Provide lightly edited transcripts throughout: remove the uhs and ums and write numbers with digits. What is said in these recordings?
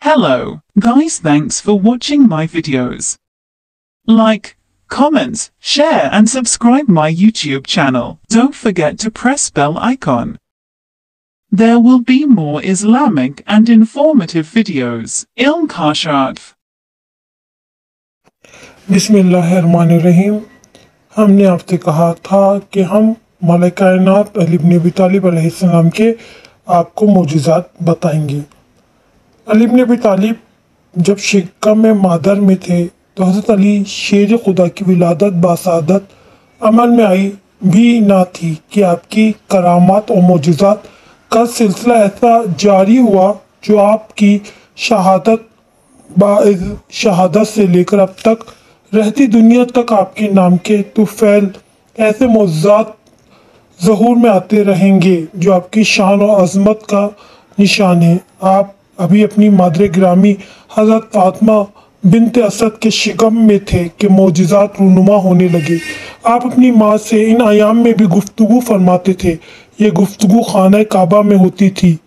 Hello, guys, thanks for watching my videos. Like, comment, share and subscribe my YouTube channel. Don't forget to press bell icon. There will be more Islamic and informative videos. Ilm Kashaf. बिस्मिल्लाहिर्रहमानिर्रहीम। हमने आपसे कहा था कि हम मौला कायनात अली इब्न अबी तालिब अलैहिस्सलाम के आपको मोजिज़ात बताएंगे। अली इब्न अबी तालिब जब शिक्का में मादर में थे तो हज़रत अली शेर खुदा की विलादत बासादत अमल में आई भी ना थी कि आपकी करामात और मोजिज़ात का सिलसिला ऐसा जारी हुआ जो आपकी शहादत से लेकर अब तक रहती दुनिया तक आपके नाम के तुफैल ऐसे मोज़ात ज़हूर में आते रहेंगे जो आपकी शान और अज़मत का निशान है। आप अभी अपनी मादर गिरामी हज़रत फ़ातिमा बिन्त असद के शिकम में थे कि मोजिज़ात रूनुमा होने लगे। आप अपनी माँ से इन अयाम में भी गुफ्तगू फरमाते थे। ये गुफ्तगू खाना काबा में होती थी।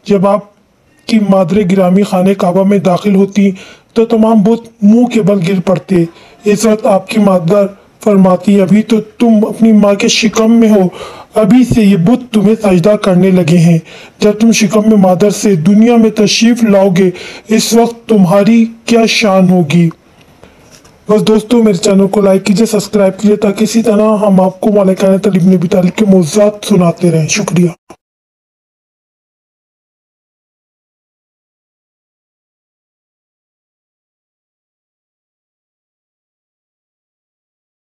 जब आपकी मादर गिरामी खाने काबा में दाखिल होती तो तमाम बुत मुंह के बल गिर पड़ते। इस वक्त आपकी मादर फरमाती, अभी तो तुम अपनी माँ के शिकम में हो, अभी से ये बुत तुम्हें सजदा करने लगे हैं। जब तुम शिकम में मादर से दुनिया में तशरीफ लाओगे इस वक्त तुम्हारी क्या शान होगी। बस दोस्तों, मेरे चैनल को लाइक कीजिए, सब्सक्राइब कीजिए ताकि इसी तरह हम आपको मौला कायनात अली इब्न अबी तालिब के मोज़ात सुनाते रहें। शुक्रिया।